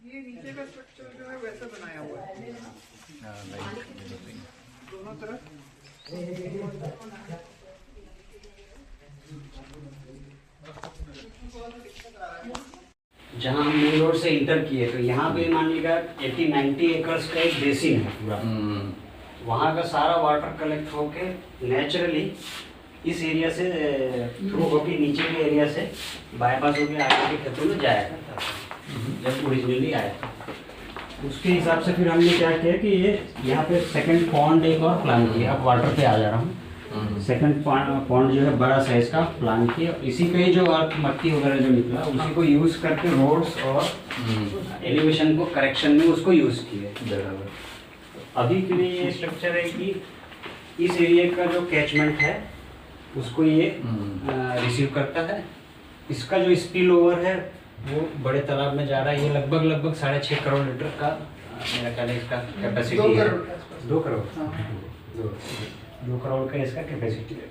ये नीचे का स्ट्रक्चर जो है वैसा बनाया हुआ है दोनों तरफ। जहाँ हम मेन रोड से इंटर किए तो यहाँ पे मान लीजिएगा 80-90 एकर्स का एक बेसिन है पूरा। वहाँ का सारा वाटर कलेक्ट होके नेचुरली इस एरिया से थ्रू होके नीचे के एरिया से बाईपास होके आगे के खेतों में जाया करता था जब ओरिजिनली आया था। उसके हिसाब से फिर हमने क्या किया कि ये यहाँ पे सेकंड पॉन्ड एक और प्लान किया। अब वाटर पे आ जा रहा हूँ। सेकंड पॉन्ड जो है बड़ा साइज का प्लान किया। इसी पे जो अर्थ मट्टी वगैरह जो निकला उसी को यूज़ करके रोड्स और एलिवेशन को करेक्शन में उसको यूज़ किए। अभी के लिए ये स्ट्रक्चर है कि इस एरिया का जो कैचमेंट है उसको ये रिसीव करता है। इसका जो स्पिल ओवर है वो बड़े तालाब में जा रहा है। ये लगभग 6.5 करोड़ लीटर का मेरा ख्याल है इसका कैपेसिटी है। 2 करोड़ 2 करोड़ का इसका कैपेसिटी है।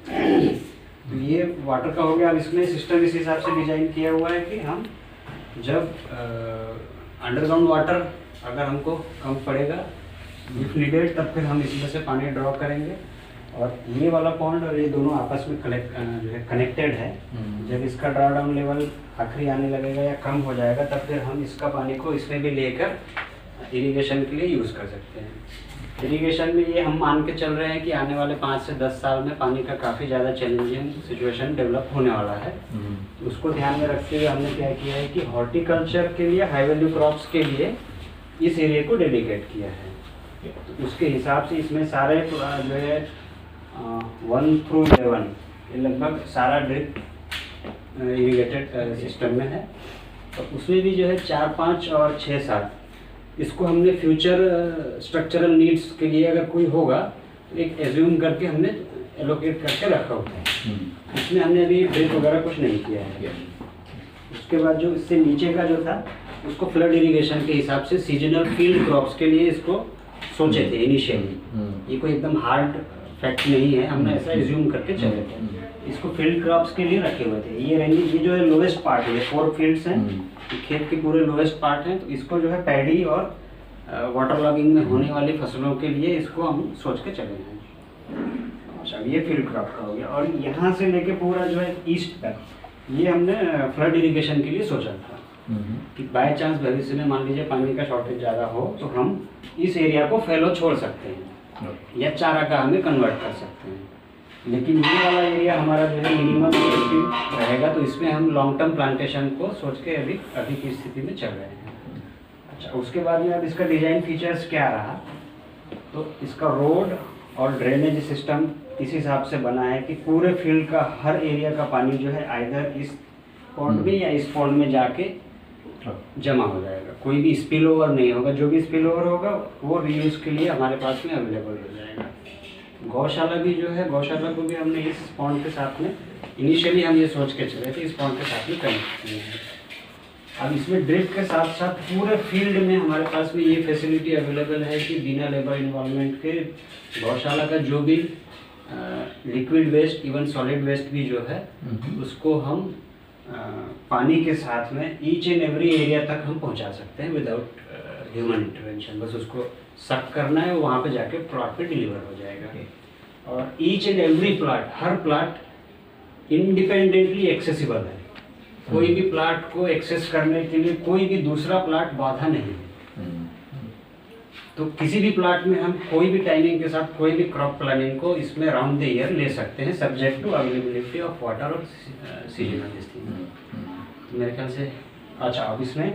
तो ये वाटर का हो गया। अब इसमें सिस्टम इस हिसाब से डिजाइन किया हुआ है कि हम जब अंडरग्राउंड वाटर अगर हमको कम पड़ेगा इफ नीडेड तब फिर हम इसमें से पानी ड्रॉ करेंगे। और ये वाला पॉन्ड और ये दोनों आपस में कनेक्टेड है। जब इसका ड्रा डाउन लेवल आखिरी आने लगेगा या कम हो जाएगा तब फिर हम इसका पानी को इसमें भी लेकर इरिगेशन के लिए यूज़ कर सकते हैं। इरिगेशन में ये हम मान के चल रहे हैं कि आने वाले 5 से 10 साल में पानी का काफ़ी ज़्यादा चैलेंजिंग सिचुएशन डेवलप होने वाला है। तो उसको ध्यान में रखते हुए हमने क्या किया है कि हॉर्टिकल्चर के लिए हाई वैल्यू क्रॉप्स के लिए इस एरिया को डेडिकेट किया है। तो उसके हिसाब से इसमें सारे जो है 1 through 11 ये लगभग सारा ड्रिप इरिगेटेड सिस्टम में है। तो उसमें भी जो है 4, 5 और 6, 7 इसको हमने फ्यूचर स्ट्रक्चरल नीड्स के लिए अगर कोई होगा तो एक एज्यूम करके हमने एलोकेट करके रखा होता है। इसमें हमने अभी ड्रिप वगैरह कुछ नहीं किया है। उसके बाद जो इससे नीचे का जो था उसको फ्लड इरिगेशन के हिसाब से सीजनल फील्ड क्रॉप्स के लिए इसको सोचे थे इनिशियली। ये कोई एकदम हार्ड फैक्ट नहीं है, हमने ऐसा एज्यूम करके चले थे। इसको फील्ड क्रॉप्स के लिए रखे हुए थे। ये रेंज ये जो है लोवेस्ट पार्ट है, 4 फील्ड्स हैं, खेत के पूरे लोवेस्ट पार्ट हैं। तो इसको जो है पैडी और वाटर लॉगिंग में होने वाली फसलों के लिए इसको हम सोच के चले हैं। अच्छा, ये फील्ड क्रॉप का हो गया। और यहाँ से लेके पूरा जो है ईस्ट तक ये हमने फ्लड इरिगेशन के लिए सोचा था कि बाय चांस भविष्य में मान लीजिए पानी का शॉर्टेज ज़्यादा हो तो हम इस एरिया को फैलो छोड़ सकते हैं या चारागाह में कन्वर्ट कर सकते हैं। लेकिन ये वाला एरिया हमारा जो है मिनिमम रहेगा। तो इसमें हम लॉन्ग टर्म प्लांटेशन को सोच के अभी की स्थिति में चल रहे हैं। अच्छा, उसके बाद में अब इसका डिज़ाइन फीचर्स क्या रहा, तो इसका रोड और ड्रेनेज सिस्टम इस हिसाब से बना है कि पूरे फील्ड का हर एरिया का पानी जो है आइदर इस पॉन्ड में या इस पॉन्ड में जाके जमा हो जाएगा। कोई भी स्पिल ओवर नहीं होगा। जो भी स्पिल ओवर होगा वो रीयूज के लिए हमारे पास में अवेलेबल हो जाएगा। गौशाला भी जो है, गौशाला को भी हमने इस पॉन्ड के साथ में इनिशियली हम ये सोच के चले थे इस पॉन्ड के साथ में कनेक्ट किए हैं। अब इसमें ड्रिप के साथ साथ पूरे फील्ड में हमारे पास में ये फैसिलिटी अवेलेबल है कि बिना लेबर इन्वॉल्वमेंट के गौशाला का जो भी liquid waste even solid waste भी जो है उसको हम पानी के साथ में ईच एंड एवरी एरिया तक हम पहुंचा सकते हैं विदाउट ह्यूमन इंटरवेंशन। बस उसको सक करना है, वहाँ पे जाके प्लॉट पे डिलीवर हो जाएगा। और each and every plot, her plot independently accessible है। कोई भी प्लॉट को एक्सेस करने के लिए कोई भी दूसरा प्लॉट बाधा नहीं है। तो किसी भी प्लॉट में हम कोई भी टाइमिंग के साथ कोई भी क्रॉप प्लानिंग को इसमें राउंड द ईयर ले सकते हैं, subject to availability of water और सीजनल डिस्ट्रीब्यूशन। मेरे ख्याल से अच्छा, अब इसमें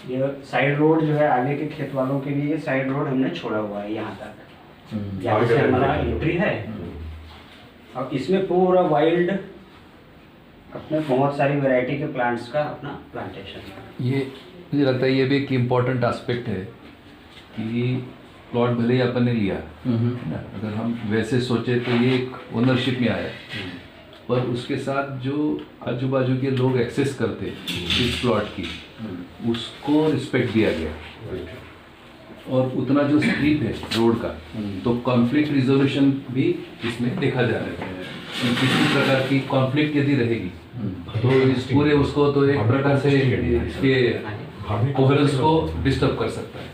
ये साइड रोड जो है आगे के खेत वालों के लिए साइड रोड हमने छोड़ा हुआ है यहाँ तक, यहाँ से हमारा एंट्री है। और इसमें पूरा वाइल्ड अपने बहुत सारी वैरायटी के प्लांट्स का अपना प्लांटेशन है। ये मुझे लगता है ये भी एक इम्पॉर्टेंट एस्पेक्ट है कि प्लॉट भले ही अपन ने लिया ना, अगर हम वैसे सोचे तो ये एक ओनरशिप में आया, पर उसके साथ जो आजू बाजू के लोग एक्सेस करते इस प्लॉट की उसको रिस्पेक्ट दिया गया। और उतना जो स्ट्रीप है रोड का, तो कॉन्फ्लिक्ट रिजोल्यूशन भी इसमें देखा जा रहा है। कि किसी प्रकार की कॉन्फ्लिक्ट यदि रहेगी तो इस पूरे उसको तो एक प्रकार से इसके कोहेरेंस को डिस्टर्ब कर सकता है,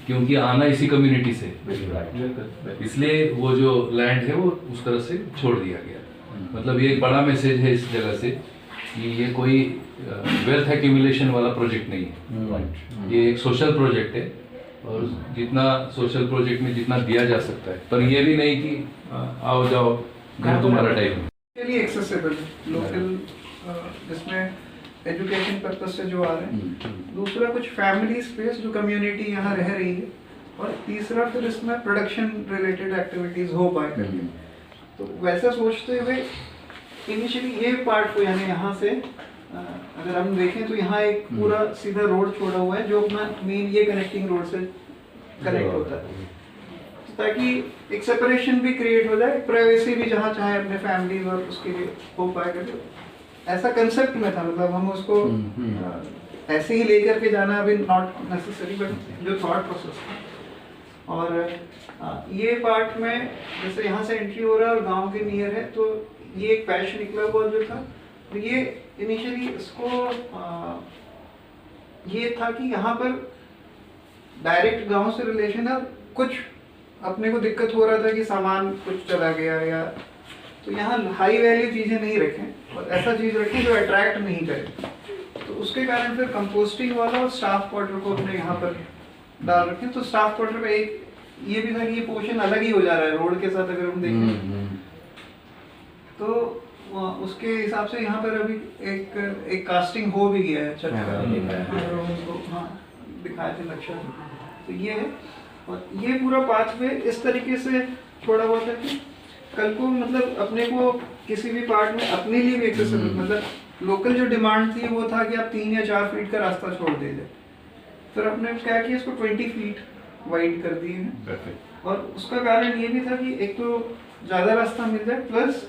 क्योंकि आना इसी कम्युनिटी से, इसलिए वो जो लैंड है वो उस तरह से छोड़ दिया गया। मतलब ये एक बड़ा मैसेज है इस जगह से कि ये कोई वेल्थ एक्यूमुलेशन वाला प्रोजेक्ट नहीं है, ये एक सोशल प्रोजेक्ट है और जितना सोशल प्रोजेक्ट में जितना दिया जा सकता है, पर ये भी नहीं कि आओ जाओ घर तुम्हारा टाइम लिए एक्सेसिबल लोकल, जिसमें एजुकेशन पर्पज से जो आ रहे हैं, दूसरा कुछ फैमिली स्पेस जो कम्युनिटी यहाँ रह रही है, और तीसरा फिर इसमें प्रोडक्शन रिलेटेड एक्टिविटीज हो पाए करके। तो वैसा सोचते हुए इनिशियली ये पार्ट को यानी यहाँ से अगर हम देखें तो यहाँ एक पूरा सीधा रोड छोड़ा हुआ है जो अपना मेन ये कनेक्टिंग रोड से कनेक्ट होता है, ताकि एक सेपरेशन भी क्रिएट हो जाए, प्राइवेसी भी जहाँ चाहे अपने फैमिली और उसके लिए हो पाए करके। ऐसा कंसेप्ट में था, मतलब हम उसको ऐसे ही लेकर के जाना अभी नॉट नेसेसरी, बट जो थॉट प्रोसेस था। और ये पार्ट में जैसे यहाँ से एंट्री हो रहा है और गांव के नियर है, तो ये एक पैच निकला हुआ जो था, तो ये इनिशियली इसको ये था कि यहाँ पर डायरेक्ट गांव से रिलेशन है, कुछ अपने को दिक्कत हो रहा था कि सामान कुछ चला गया या, तो यहाँ हाई वैल्यू चीज़ें नहीं रखें और ऐसा चीज़ रखें जो अट्रैक्ट नहीं करे। तो उसके कारण फिर कंपोस्टिंग वाला और स्टाफ क्वार्टर को अपने यहाँ पर डाल रखें। तो स्टाफ क्वार्टर का एक ये भी था कि ये पोर्शन अलग ही हो जा रहा है रोड के साथ, अगर हम देखें तो उसके हिसाब से यहाँ पर अभी एक कास्टिंग हो भी गया है छत का, हाँ दिखाए थे लक्ष्य। तो ये है, और ये पूरा पाथवे इस तरीके से छोड़ा हुआ था कि कल को मतलब अपने को किसी भी पार्ट में अपने लिए भी एक्सेसिबल, मतलब लोकल जो डिमांड थी वो था कि आप 3 या 4 फीट का रास्ता छोड़ दीजिए, फिर अपने क्या किया इसको 20 फीट वाइड कर दिए हैं। और उसका कारण ये भी था कि एक तो ज़्यादा रास्ता मिल जाए, प्लस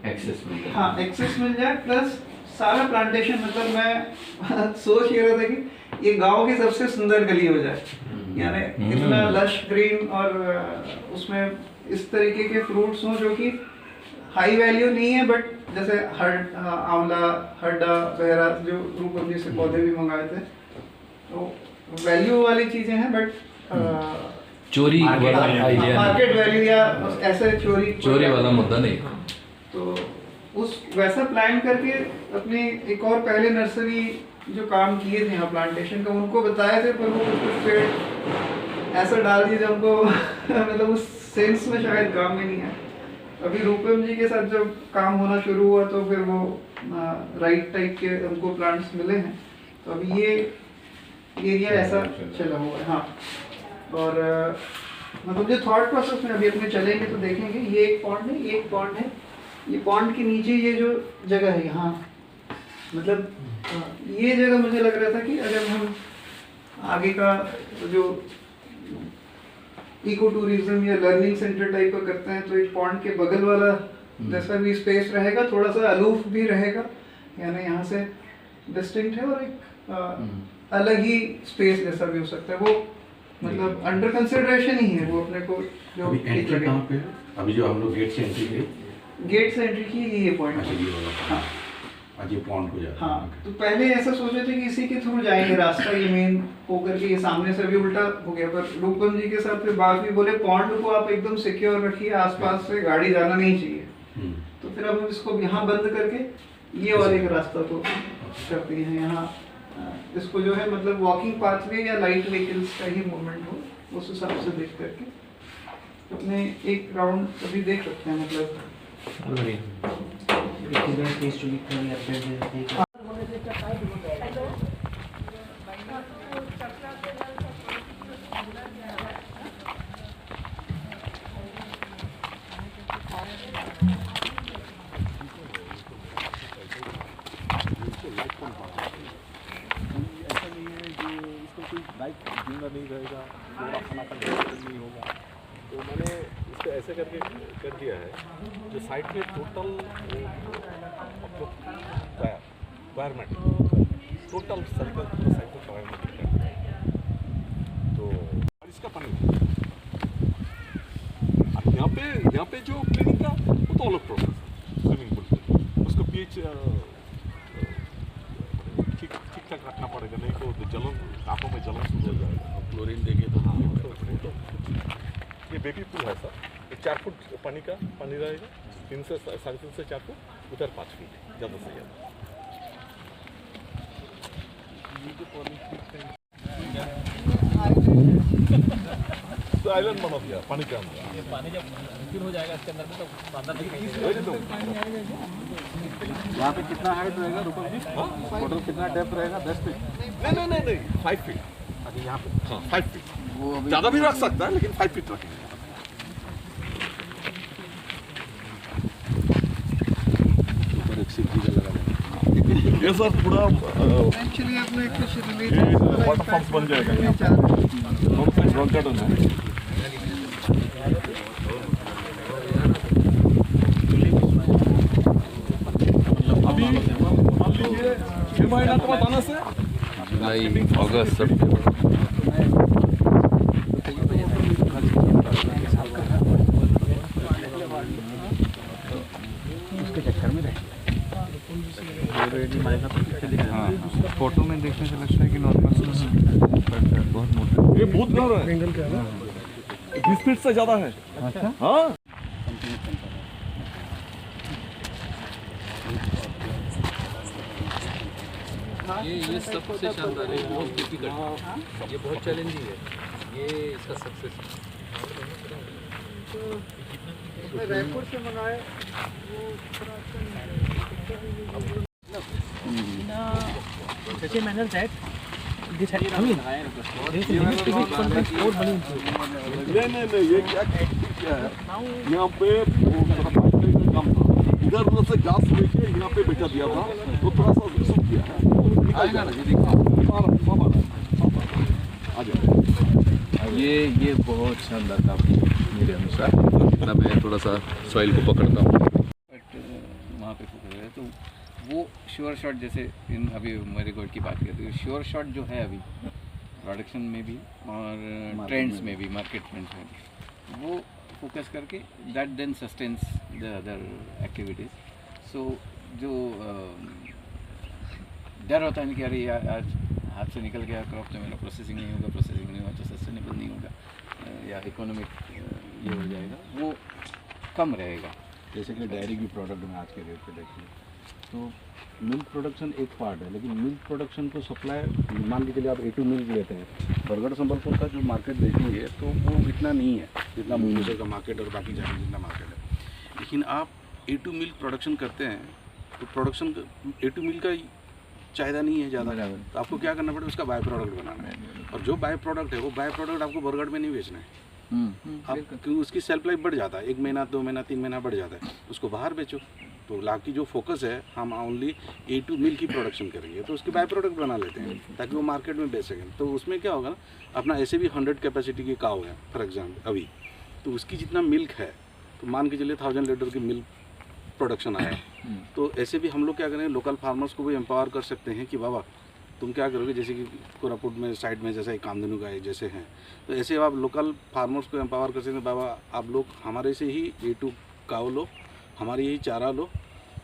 एक्सेस मिल जाए, हाँ एक्सेस मिल जाए, प्लस सारा प्लांटेशन, मतलब मैं सोच ये रहा था कि ये गांव की सबसे सुंदर गली हो जाए, यानी इतना लश ग्रीन और उसमें इस तरीके के फ्रूट्स हों जो कि हाई वैल्यू नहीं है, बट जैसे आंवला, हड्डा वगैरह जो रूपम जी से पौधे भी मंगाए थे, तो वैल्यू वाली चीज़ें हैं, बट चोरी वाला आइडिया, मार्केट वैल्यू या ऐसे चोरी वाला मुद्दा नहीं। तो उस वैसा प्लान करके अपनी एक और पहले नर्सरी जो काम किए थे यहाँ प्लांटेशन का, उनको बताए थे, पर वो कुछ पेड़ ऐसा डाल दिए जो हमको मतलब उस सेंस में शायद काम में नहीं है। अभी रूपम जी के साथ जब काम होना शुरू हुआ तो फिर वो राइट टाइप के हमको प्लांट्स मिले हैं, तो अभी ये एरिया ऐसा चला हुआ है। हाँ, और मतलब जो थॉट प्रोसेस में अभी अपने चलेंगे तो देखेंगे, ये एक पॉन्ड है, ये एक पॉन्ड है, ये पॉन्ड के नीचे ये जो जगह है यहाँ, मतलब ये जगह मुझे लग रहा था कि अगर हम आगे का जो इको टूरिज्म या लर्निंग सेंटर टाइप का करते हैं, तो एक पॉन्ड के बगल वाला जैसा भी स्पेस रहेगा, थोड़ा सा अलूफ भी रहेगा, यानी यहाँ से डिस्टिंक्ट है, और एक अलग ही स्पेस जैसा भी हो सकता है, वो मतलब अंडर कंसिडरेशन ही है वो अपने को। जो अभी एंट्री कहाँ पे है? अभी जो हम लोग गेट से एंट्री की, गेट से एंट्री की ये पॉइंट अच्छा ये वाला, हाँ आज ये पॉन्ड को जाता है। हाँ, तो पहले ऐसा सोचे थे कि इसी के थ्रू जाएंगे, रास्ता ये मेन होकर के ये सामने से भी उल्टा हो गया, पर रूपम जी के साथ फिर बात भी बोले पॉन्ड को आप एकदम सिक्योर रखिए, आसपास से गाड़ी जाना नहीं चाहिए, तो फिर हम इसको यहाँ बंद करके ये वाले के रास्ता को करते हैं यहाँ, इसको जो है मतलब वॉकिंग पाथवे या लाइट व्हीकल्स का ही मूवमेंट हो, उस हिसाब से देख करके अपने एक राउंड अभी देख सकते हैं। मतलब नहीं रहेगा, थोड़ा खाना का नहीं होगा, तो मैंने इसको ऐसे करके कर दिया है, जो साइड में टोटल वायरमेंट टोटल सर्कल साइड को वायरमेंट तो इसका पानी, यहाँ पे जो क्लीनिंग का वो तो अलग प्रोसेस है, पीएच ठीक ठाक रखना पड़ेगा, नहीं तो जलन आंखों में जलन शुरू हो जाएगा। क्लोरीन देंगे तो ये बेबी पूल है सर, ये 4 फुट पानी रहेगा, 3 से 3.5 से 4 फुट, उधर 5 फीट ज़्यादा से ज़्यादा। तो आइलैंड बना दिया पानी के अंदर। ये पानी जब फिर हो जाएगा इसके अंदर में तो बादल दिखाई देगा। यहाँ पे कितना हाइट रहेगा रूपम जी? टोटल कितना डेप्थ रहेगा? 10 फीट? नहीं 5 फीट। अभी यहाँ पे हाँ 5 फीट, वो अभी ज़्यादा भी रख सकता है लेकिन 5 फीट रखेंगे। ऊपर एक सीढ़ी का लगा देना। ये सर पूरा एक्चुअली अपने कुछ ये रिलेटेड वाटर फॉल्स बन जाएगा यहाँ पे। दोनों साइड रॉक गार्डन है। अभी मान लीजिए 6 महीना तो बताना से जुलाई अगस्त सितंबर हाँ, फोटो में देखने से लगता है कि नॉर्मल बहुत मोटा ये बहुत गहरा है, 20 फीट से ज़्यादा है। अच्छा हाँ ये सबसे शानदार है, बहुत डिफिकल्ट, ये बहुत चैलेंजिंग है, ये इसका सक्सेस रायपुर से मंगाए Such a manner that this has come in. This limit to be 1.4 billion. नहीं ये क्या है, यहाँ पे वो थोड़ा पानी का कम था, इधर उधर से गैस लेके यहाँ पे बैठा दिया था तो थोड़ा सा सूख गया है। आएगा ना, ये देखो आ जाए। ये बहुत शानदार काम है मेरे अनुसार। ना मैं थोड़ा सा सॉइल को पकड़ता हूँ, बट वहाँ पे फोकस है तो वो श्योर शॉट, जैसे इन अभी मेरे गोल्ड की बात करते हैं, श्योर शॉट जो है अभी प्रोडक्शन में भी और ट्रेंड्स में भी, मार्केट ट्रेंड्स में भी, वो फोकस करके that then sustains the other activities. So जो डर होता है कि अरे यार आज हाथ से निकल गया क्रॉप तो मेरा प्रोसेसिंग नहीं होगा, प्रोसेसिंग नहीं होगा तो सस्टेनेबल नहीं होगा या इकोनॉमिक ये हो जाएगा, वो कम रहेगा। जैसे कि डायरी की प्रोडक्ट में आज के रेट पे देखिए तो मिल्क प्रोडक्शन एक पार्ट है, लेकिन मिल्क प्रोडक्शन को सप्लाई मान के चलिए आप A2 मिल्क लेते हैं, बरगढ़ संबलपुर का जो मार्केट देखेंगे तो वो इतना नहीं है जितना मुंगेश्वर का मार्केट और बाकी जगह जितना मार्केट है। लेकिन आप A2 मिल्क प्रोडक्शन करते हैं तो प्रोडक्शन A2 मिल्क का चाहिदा नहीं है ज़्यादा, तो आपको क्या करना पड़ेगा, उसका बाय प्रोडक्ट बनाना है। और जो बाय प्रोडक्ट है वो बाय प्रोडक्ट आपको बरगढ़ में नहीं बेचना है, आप क्योंकि उसकी सेल्फ लाइफ बढ़ जाता है, 1 महीना 2 महीना 3 महीना बढ़ जाता है, उसको बाहर बेचो। तो लाकी जो फोकस है हम ओनली A2 मिल्क की प्रोडक्शन करेंगे, तो उसकी बाय प्रोडक्ट बना लेते हैं ताकि वो मार्केट में बेच सकें। तो उसमें क्या होगा ना, अपना ऐसे भी 100 कैपेसिटी की काव है फॉर एग्जाम्पल अभी, तो उसकी जितना मिल्क है तो मान के चलिए 1000 लीटर की मिल्क प्रोडक्शन आया, तो ऐसे भी हम लोग क्या करें, लोकल फार्मर्स को भी एम्पावर कर सकते हैं कि बाबा तुम क्या करोगे, जैसे कि कोरापुट में साइड में जैसे कामधेनु गाय जैसे हैं, तो ऐसे आप लोकल फार्मर्स को एम्पावर कर सकते हैं, बाबा आप लोग हमारे से ही A2 काव लो, हमारी यही चारा लो,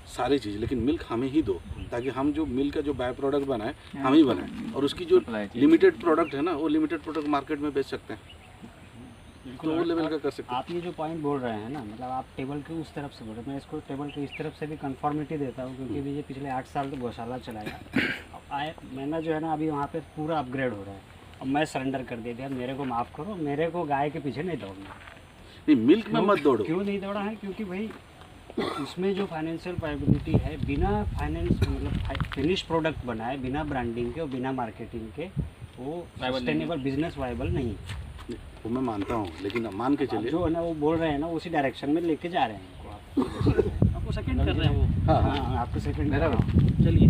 सारी चीज़, लेकिन मिल्क हमें ही दो, ताकि हम जो मिल्क का जो बाय प्रोडक्ट बनाए हम ही बनाएं, और उसकी जो लिमिटेड प्रोडक्ट है ना, वो लिमिटेड प्रोडक्ट मार्केट में बेच सकते हैं, तो वो लेवल का कर सकते हैं। आप ये जो पॉइंट बोल रहे हैं ना, मतलब आप टेबल के उस तरफ से बोल रहे हैं, मैं इसको टेबल के इस तरफ से भी कंफर्मिटी देता हूँ, क्योंकि मुझे पिछले 8 साल तो गौशाला चलाया, मैंने जो है ना अभी वहाँ पे पूरा अपग्रेड हो रहा है, अब मैं सरेंडर कर दिया, मेरे को माफ़ करो, मेरे को गाय के पीछे नहीं दौड़ना। नहीं, मिल्क में मत दौड़ो। क्यों नहीं दौड़ा है, क्योंकि भाई इसमें जो फाइनेंशियल वायबिलिटी है, बिना फाइनेंस मतलब फिनिश प्रोडक्ट बनाए, बिना ब्रांडिंग के और बिना मार्केटिंग के, वो सस्टेनेबल बिजनेस वायबल नहीं। वो मैं मानता हूँ, लेकिन मान के चलिए जो है ना वो बोल रहे हैं ना, उसी डायरेक्शन में लेके जा रहे हैं आपको सेकंड कर रहे हैं वो। हाँ हाँ आपको सेकंड चलिए